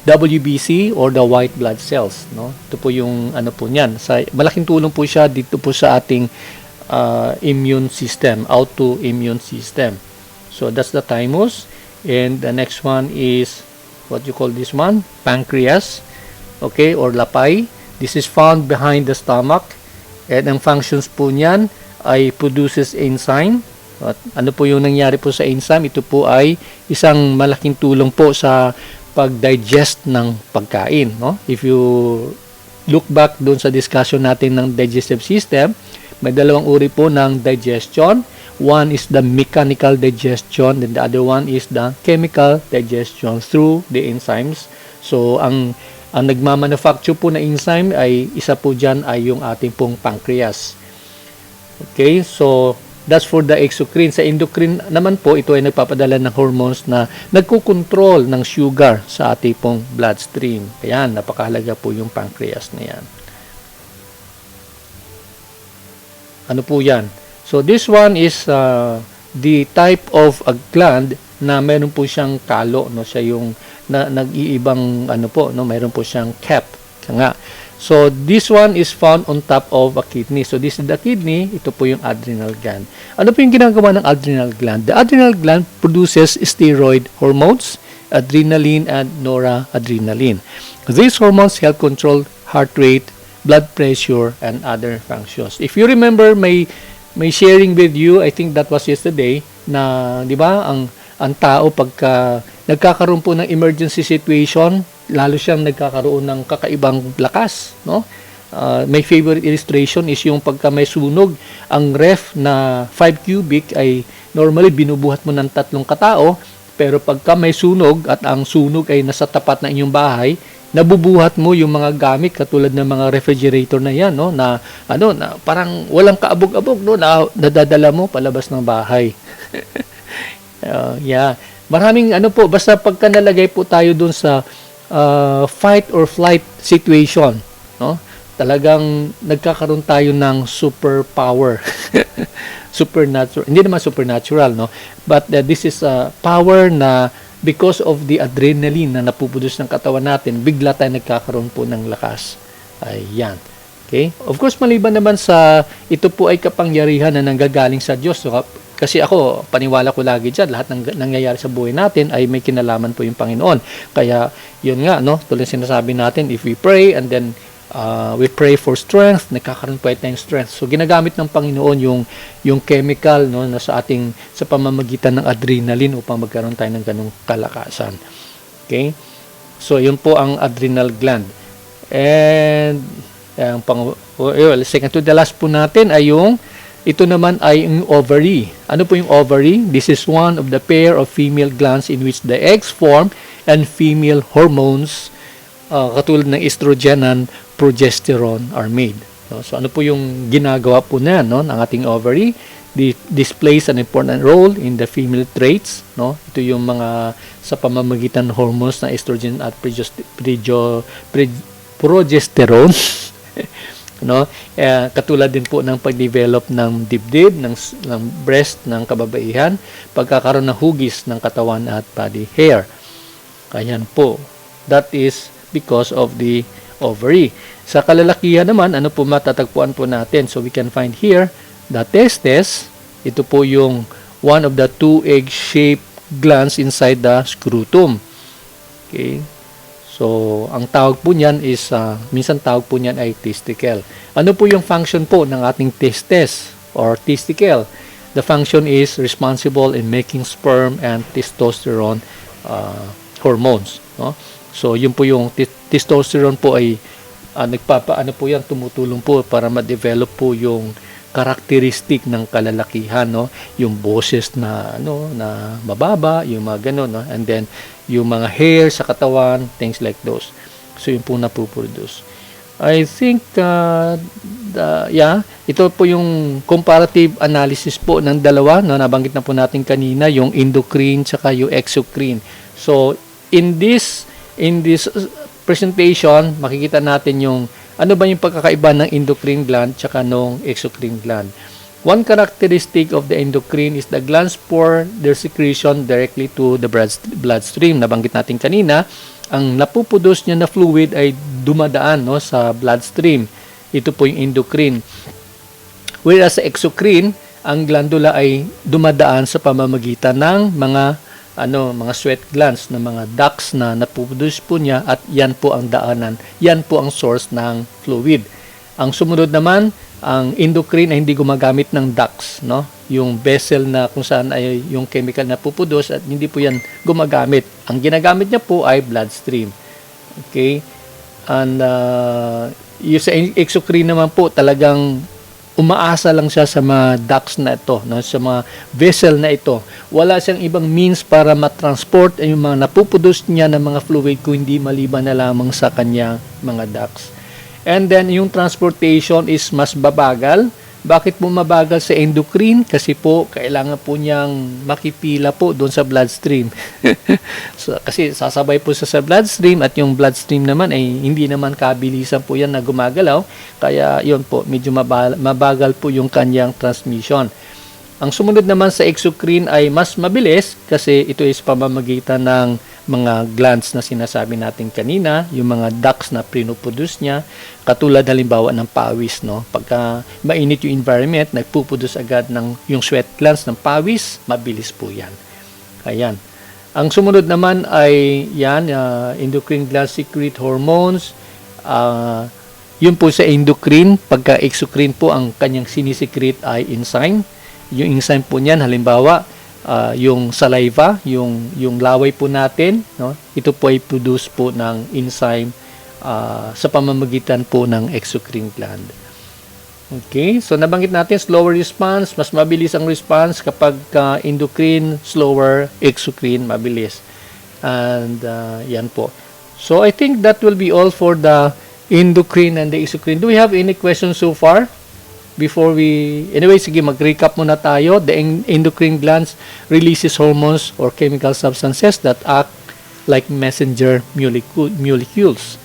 Speaker 1: WBC or the white blood cells, no? Ito po yung ano po niyan. Malaking tulong po siya dito po sa ating immune system, autoimmune system. So that's the thymus, and the next one is what you call this one? Pancreas, okay, or lapay. This is found behind the stomach, and ang functions po niyan ay produces enzyme. At ano po yung nangyari po sa enzyme? Ito po ay isang malaking tulong po sa pag-digest ng pagkain, no? If you look back doon sa discussion natin ng digestive system, may dalawang uri po ng digestion. One is the mechanical digestion, and the other one is the chemical digestion through the enzymes. So, ang nagmamanufacture po na enzyme ay isa po dyan ay yung ating pong pancreas. Okay, so that's for the exocrine. Sa endocrine naman po, ito ay nagpapadala ng hormones na nagkukontrol ng sugar sa ating pong bloodstream. Kaya napakahalaga po yung pancreas na yan. Ano po yan? So this one is the type of a gland na meron po siyang kalo, no? Siya yung nag-iibang ano po, no? Meron po siyang cap. Kaya nga. So, this one is found on top of a kidney. So, this is the kidney. Ito po yung adrenal gland. Ano po yung ginagawa ng adrenal gland? The adrenal gland produces steroid hormones, adrenaline and noradrenaline. These hormones help control heart rate, blood pressure, and other functions. If you remember, may sharing with you, I think that was yesterday, na, di ba, ang tao pagka nagkakaroon po ng emergency situation, lalo siyang nagkakaroon ng kakaibang lakas, no? My favorite illustration is yung pagka may sunog, ang ref na 5 cubic ay normally binubuhat mo ng 3 katao, pero pagka may sunog at ang sunog ay nasa tapat na inyong bahay, nabubuhat mo yung mga gamit katulad ng mga refrigerator na yan, no? Na parang walang kaabog-abog, no? Na nadadala mo palabas ng bahay. Yeah. Maraming po, basta pagka nalagay po tayo dun sa fight or flight situation, no? Talagang nagkakaroon tayo ng superpower. Supernatural. Hindi naman supernatural, no? But this is a power na because of the adrenaline na napupudos ng katawan natin, bigla tayo nagkakaroon po ng lakas. Ayan. Okay? Of course, maliban naman sa ito po ay kapangyarihan na nanggagaling sa Diyos. So, kasi ako, paniwala ko lagi dyan, lahat ng nangyayari sa buhay natin ay may kinalaman po yung Panginoon. Kaya, yun nga, no? Tulad sinasabi natin, if we pray and then we pray for strength, nagkakaroon po tayong strength. So, ginagamit ng Panginoon yung chemical, no, na sa pamamagitan ng adrenaline upang magkaroon tayo ng ganung kalakasan. Okay? So, yun po ang adrenal gland. And, second to the last po natin ay ito naman ay yung ovary. Ano po yung ovary? This is one of the pair of female glands in which the eggs form and female hormones katulad ng estrogen and progesterone are made. So ano po yung ginagawa po na, no, ng ating ovary? This plays an important role in the female traits, no? Ito yung mga sa pamamagitan ng hormones na estrogen at progesterone. No? Katulad din po ng pag-develop ng dibdib, ng breast ng kababaihan, pagkakaroon ng hugis ng katawan at body hair. Ayan po. That is because of the ovary. Sa kalalakihan naman, ano po matatagpuan po natin? So we can find here the testes. Ito po yung one of the two egg-shaped glands inside the scrotum. Okay. So, ang tawag po niyan is, minsan tawag po niyan ay testicle. Ano po yung function po ng ating testes or testicle? The function is responsible in making sperm and testosterone hormones, no? So yun po yung testosterone po ay nagpapaano po yan, tumutulong po para ma-develop po yung karakteristik ng kalalakihan, no? Yung boses na na mababa, yung mga ganun, no? And then yung mga hair sa katawan, things like those. So yun po napuproduce. I think ito po yung comparative analysis po ng dalawa, no? Nabanggit na po natin kanina yung endocrine tsaka yung exocrine. So in this presentation, makikita natin yung ano ba yung pagkakaiba ng endocrine gland tsaka ng exocrine gland. One characteristic of the endocrine is the glands pour their secretion directly to the bloodstream. Nabanggit natin kanina, ang napuproduce niya na fluid ay dumadaan, no, sa bloodstream. Ito po yung endocrine. Whereas sa exocrine, ang glandula ay dumadaan sa pamamagitan ng mga sweat glands, na mga ducts na napuproduce po niya, at yan po ang daanan, yan po ang source ng fluid. Ang sumunod naman, ang endocrine ay hindi gumagamit ng ducts, no? Yung vessel na kung saan ay yung chemical na puproduce, at hindi po yan gumagamit. Ang ginagamit niya po ay bloodstream. Okay? And yung sa exocrine naman po, talagang umaasa lang siya sa mga ducts na ito, no? Sa mga vessel na ito. Wala siyang ibang means para matransport yung mga napuproduce niya ng mga fluid kung hindi maliban na lamang sa kanyang mga ducts. And then yung transportation is mas babagal. Bakit po mabagal sa endocrine? Kasi po kailangan po niyang makipila po doon sa bloodstream. So, kasi sasabay po sa bloodstream, at yung bloodstream naman ay hindi naman kabilisan po yan na gumagalaw. Kaya yun po, medyo mabagal po yung kanyang transmission. Ang sumunod naman sa exocrine ay mas mabilis kasi ito is pamamagitan ng mga glands na sinasabi natin kanina, yung mga ducts na pinoproduce niya, katulad halimbawa ng pawis, no? Pagka mainit yung environment, nagpuproduce agad ng yung sweat glands ng pawis, mabilis po yan. Ayan. Ang sumunod naman ay yan, endocrine glands secrete hormones. Yun po sa endocrine. Pagka exocrine po, ang kanyang sinisecrete ay enzyme. Yung enzyme po niyan, halimbawa, yung saliva, yung laway po natin, no? Ito po ay produce po ng enzyme sa pamamagitan po ng exocrine gland. Okay, so nabanggit natin slower response, mas mabilis ang response kapag endocrine, slower, exocrine, mabilis. And yan po. So I think that will be all for the endocrine and the exocrine. Do we have any questions so far? Before anyway, sige, mag-recap muna tayo. The endocrine glands releases hormones or chemical substances that act like messenger molecules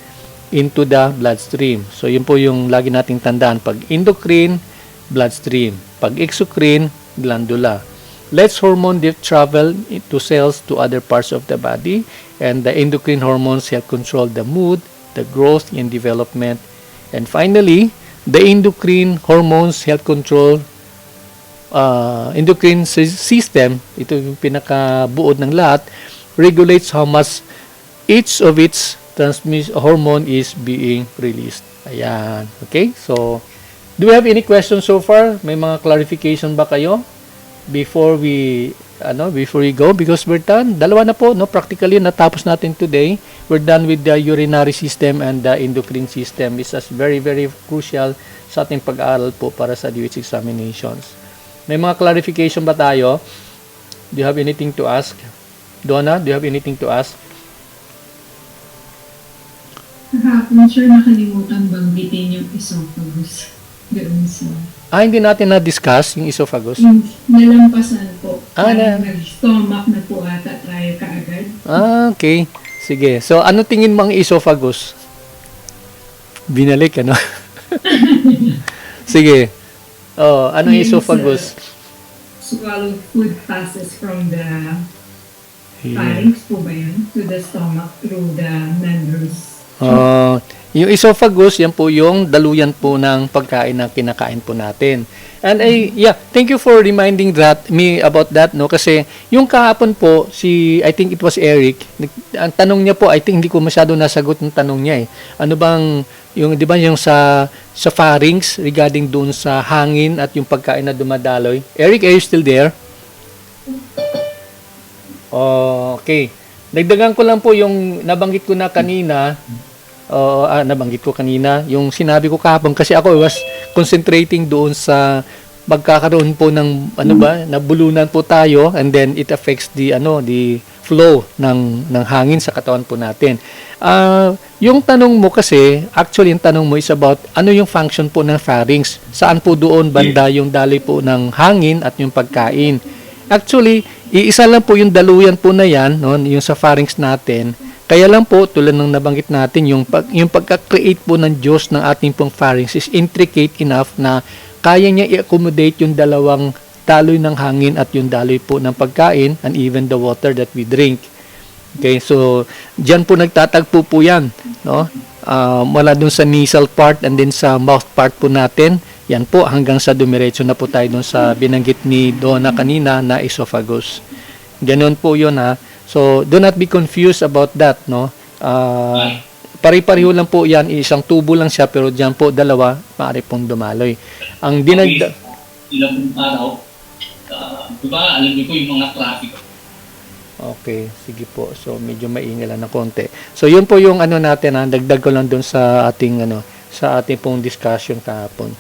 Speaker 1: into the bloodstream. So, yun po yung lagi nating tandaan. Pag endocrine, bloodstream. Pag exocrine, glandula. Lets hormone travel to cells to other parts of the body, and the endocrine hormones help control the mood, the growth and development. And finally, the endocrine hormones help control endocrine system. Ito yung pinakabuod ng lahat. Regulates how much each of its hormone is being released. Ayan. Okay? So, do we have any questions so far? May mga clarification ba kayo? Before we go? Because we're done. Dalawa na po, no? Practically, natapos natin today. We're done with the urinary system and the endocrine system. This is very, very crucial sa ating pag-aaral po para sa DOH examinations. May mga clarification ba tayo? Do you have anything to ask? Donna, do you have anything to ask?
Speaker 2: Kahapon, sir, nakalimutan banggitin yung esophagus. Ganoon sa...
Speaker 1: Hindi natin na-discuss yung esophagus.
Speaker 2: Yung nalampasan po.
Speaker 1: Na.
Speaker 2: Nag-stomach na po ata tayo kaagad.
Speaker 1: Okay. Sige. So, ano tingin mo ang esophagus? Binalik, ano? Sige. Anong esophagus?
Speaker 2: Swallowed food passes from the pharynx po ba yun? To the stomach through the members.
Speaker 1: Yung esophagus, yan po yung daluyan po ng pagkain na kinakain po natin. And thank you for reminding me about that, no? Kasi yung kahapon po, I think it was Eric, ang tanong niya po, I think hindi ko masyado nasagot yung tanong niya eh. Ano bang, di ba yung sa pharynx regarding doon sa hangin at yung pagkain na dumadaloy? Eric, are you still there? Okay. Dagdagan ko lang po yung nabanggit ko kanina, yung sinabi ko kahapon kasi ako was concentrating doon sa magkakaroon po ng nabulunan po tayo, and then it affects the flow ng hangin sa katawan po natin. Yung tanong mo kasi, actually yung tanong mo is about ano yung function po ng pharynx. Saan po doon banda yung daloy po ng hangin at yung pagkain. Actually, iisa lang po yung daluyan po na yan, no, yung sa pharynx natin. Kaya lang po, tulad ng nabanggit natin, yung pagka-create po ng Diyos ng ating pong pharynx is intricate enough na kaya niya i-accommodate yung dalawang daloy ng hangin at yung daloy po ng pagkain and even the water that we drink. Okay, so diyan po nagtatagpo po yan, no? Mula dun sa nasal part and then sa mouth part po natin, yan po hanggang sa dumiretso na po tayo dun sa binanggit ni Donna kanina na esophagus. Ganon po yun ha. So, do not be confused about that, no? Pari-pariho lang po yan, isang tubo lang siya, pero diyan po dalawa, maaari pong dumaloy. Ang dinagdag...
Speaker 3: Ilang araw, diba, alam niyo po yung mga traffic.
Speaker 1: Okay, sige po. So, medyo maingay lang ng konti. So, yun po yung natin, dagdag ko lang dun sa ating, sa ating pong discussion kahapon.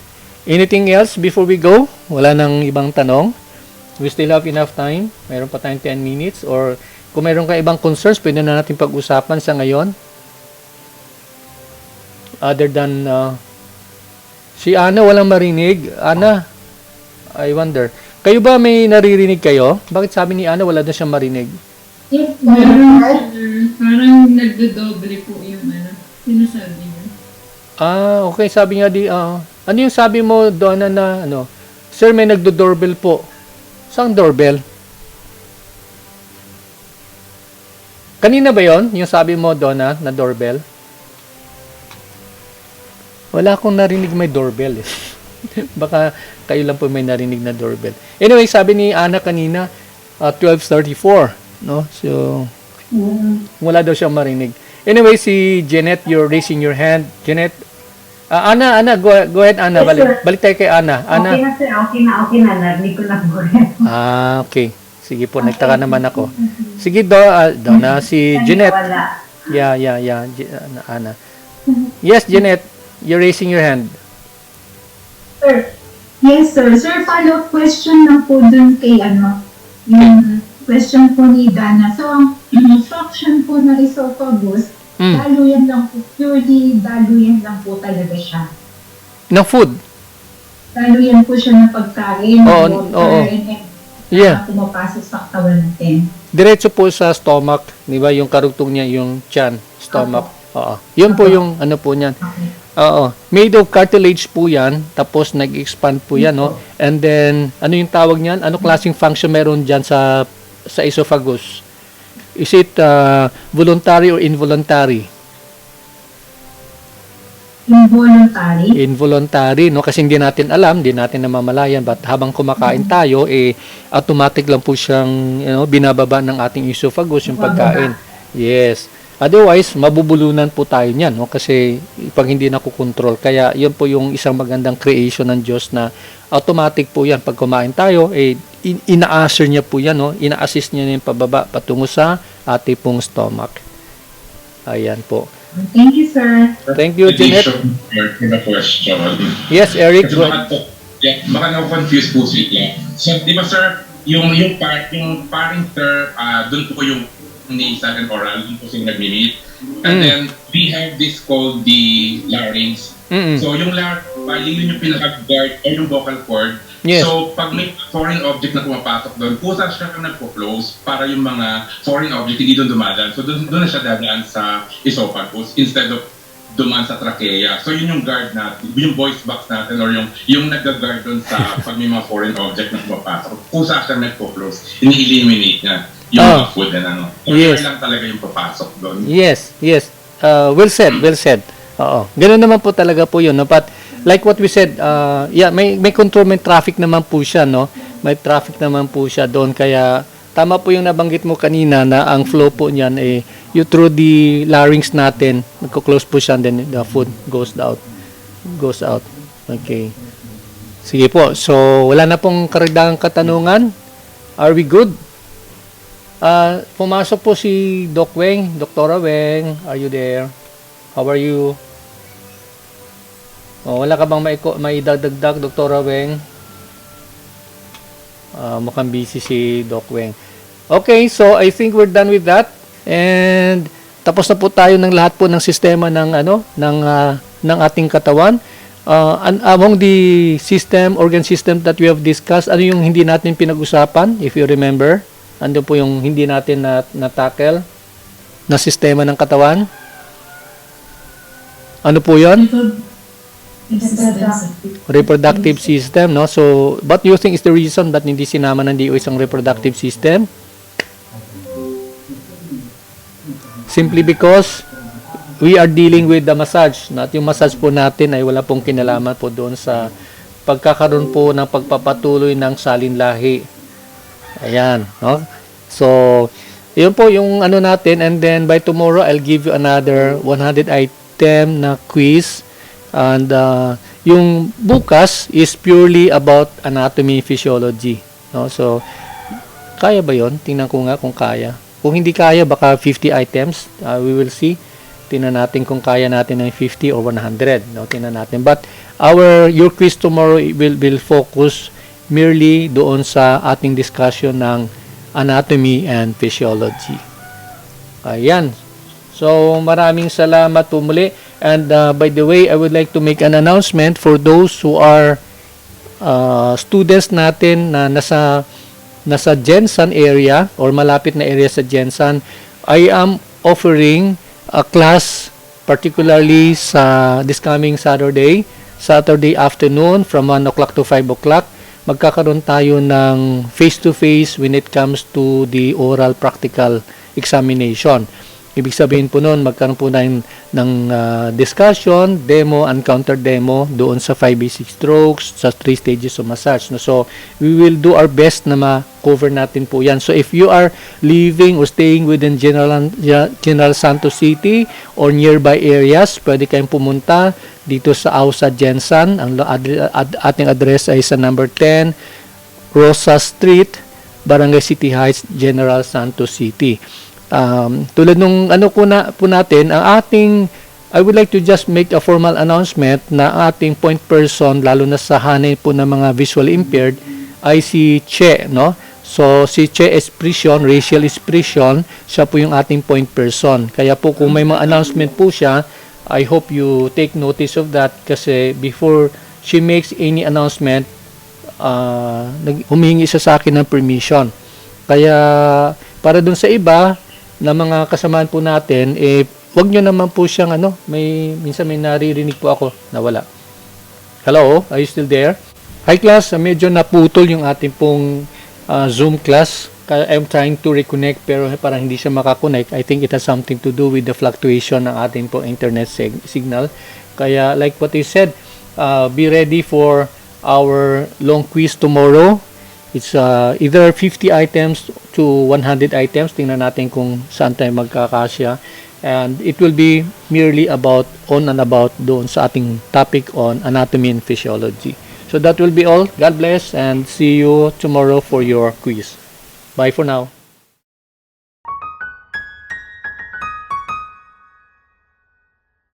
Speaker 1: Anything else before we go? Wala nang ibang tanong? We still have enough time? Mayroon pa tayong 10 minutes? Or kung mayroon kang ibang concerns, pwede na natin pag-usapan sa ngayon? Other than, si Ana walang marinig. Ana, I wonder. Kayo ba may naririnig kayo? Bakit sabi ni Ana wala na siyang marinig?
Speaker 2: Yes, meron, sir. Parang nagdodoble po yung sinasabi niya.
Speaker 1: Okay. Sabi nga ano yung sabi mo, Donna, na Sir, may nagdo-doorbell po. Saan doorbell? Kanina ba yon yung sabi mo, Donna, na doorbell? Wala akong narinig may doorbell eh. Baka kayo lang po may narinig na doorbell. Anyway, sabi ni Ana kanina, 12:34, no? So, wala daw siyang marinig. Anyway, si Jeanette, you're raising your hand. Jeanette, Ana, go ahead, Ana.
Speaker 2: Yes,
Speaker 1: balik tayo kay Ana. Ana.
Speaker 2: Okay na, sir. Okay na. Narinig ko na po.
Speaker 1: Okay. Sige po, nagtaka naman ako. Sige, Donna, si Jeanette.
Speaker 2: Wala.
Speaker 1: Yeah. Ana. Yes, Jeanette, you're raising your hand.
Speaker 4: Sir. Yes, sir. Sir, follow-up question lang po dun kay yung question po ni Dana. So, ang function po ng esophagus, daluyan lang po, purely daluyan lang po talaga siya.
Speaker 1: No food?
Speaker 4: Daluyan po siya ng pagkain, water,
Speaker 1: Yeah.
Speaker 4: pumapasok sa katawan natin.
Speaker 1: Diretso po sa stomach, di ba? Yung karugtong niya, yung tiyan, stomach. Oo. Yun po yung po niyan.
Speaker 4: Okay.
Speaker 1: Oo. Made of cartilage po yan, tapos nag-expand po yan, no? And then, ano yung tawag niyan? Ano klaseng function meron dyan sa esophagus? Is it voluntary or involuntary?
Speaker 4: Involuntary.
Speaker 1: Involuntary, no? Kasi hindi natin alam, hindi natin namamalayan, but habang kumakain tayo, automatic lang po siyang, binababa ng ating esophagus, yung pagkain. Yes. Otherwise, mabubulunan po tayo niyan, no? Kasi pag hindi nakukontrol. Kaya yun po yung isang magandang creation ng Diyos na automatic po yan. Pag kumain tayo, ina-assure niya po yan, no? Ina-assist niya yung pababa patungo sa ating pong stomach. Ayan po.
Speaker 4: Thank you, sir.
Speaker 1: Thank you, Jeanette.
Speaker 3: The question.
Speaker 1: Yes, Eric.
Speaker 3: Kasi baka na-confuse po sila. So, di ba sir, yung paring sir, dun po yung nasal and oral, dun po sila nag-meet. And then, we have this called the larynx. So, yung larynx, yun yung pinaka-guard or yung vocal cord.
Speaker 1: Yes.
Speaker 3: So, pag may foreign object na pumapasok doon, pusa siya na nagpo-close para yung mga foreign object hindi doon dumadaan. So, doon na siya dadaan sa esophagus instead of dumaan sa trachea. So, yun yung guard natin, yung voice box natin or yung nag-guard doon sa pag may mga foreign object na pumapasok. Pusa siya nagpo-close. Ini-eliminate niya yung mga food and So,
Speaker 1: yes.
Speaker 3: lang talaga yung papasok doon.
Speaker 1: Yes. Well said. Oo. Ganun naman po talaga po yun. No? But like what we said, yeah, may control, may traffic naman po siya. No? May traffic naman po siya doon. Kaya tama po yung nabanggit mo kanina na ang flow po niyan you through the larynx natin, nagko-close po siya and then the food goes out. Okay. Sige po. So, wala na pong karagdagang katanungan. Are we good? Pumasok po si Doc Weng. Dr. Weng, are you there? How are you? Wala ka bang maidagdag, Dr. Weng? Mukhang busy si Doc Weng. Okay, so I think we're done with that. And tapos na po tayo ng lahat po ng sistema ng ng ating katawan. Among the organ system that we have discussed, ano yung hindi natin pinag-usapan, if you remember? Ano po yung hindi natin na-tackle na sistema ng katawan? Ano po yun? Reproductive system, no? So, what do you think is the reason that hindi sinama ng DOH ang reproductive system? Simply because we are dealing with the massage. At yung massage po natin ay wala pong kinalaman po doon sa pagkakaroon po ng pagpapatuloy ng salinlahi. Ayan, no? So, yun po yung ano natin, and then by tomorrow I'll give you another 100 item na quiz, and yung bukas is purely about anatomy, physiology, no? So, kaya ba yun? Tingnan ko nga kung kaya. Kung hindi kaya, baka 50 items. We will see. Tingnan natin kung kaya natin ng 50 or 100. No? Tingnan natin. But your quiz tomorrow will focus merely doon sa ating discussion ng anatomy and physiology. Ayan. So, maraming salamat po muli. And by the way, I would like to make an announcement for those who are students natin na nasa Jensan area or malapit na area sa Jensan. I am offering a class particularly sa this coming Saturday afternoon from 1 o'clock to 5 o'clock. Magkakaroon tayo ng face-to-face when it comes to the oral practical examination. Ibig sabihin po noon, magkaroon po ng discussion, demo, and counter demo doon sa 5 basic strokes, sa 3 stages of massage. No? So, we will do our best na ma-cover natin po yan. So, if you are living or staying within General Santos City or nearby areas, pwede kayong pumunta dito sa AUSA Jensan. Ang ating address ay sa number 10, Rosa Street, Barangay City Heights, General Santos City. Tulad nung po natin, I would like to just make a formal announcement na ating point person, lalo na sa hanay po ng mga visually impaired, ay si Che, no? So, si Che Expression, Racial Expression, siya po yung ating point person. Kaya po kung may mga announcement po siya, I hope you take notice of that kasi before she makes any announcement, humingi siya sa akin ng permission. Kaya, para dun sa iba, na mga kasamaan po natin, wag nyo naman po siyang minsan may naririnig po ako na wala. Hello? Are you still there? Hi class, medyo naputol yung ating pong Zoom class. I'm trying to reconnect pero parang hindi siya makakonect. I think it has something to do with the fluctuation ng ating pong internet signal. Kaya like what I said, be ready for our long quiz tomorrow. It's either 50 items to 100 items. Tingnan natin kung saan tayo magkakasya. And it will be merely about doon sa ating topic on anatomy and physiology. So that will be all. God bless and see you tomorrow for your quiz. Bye for now.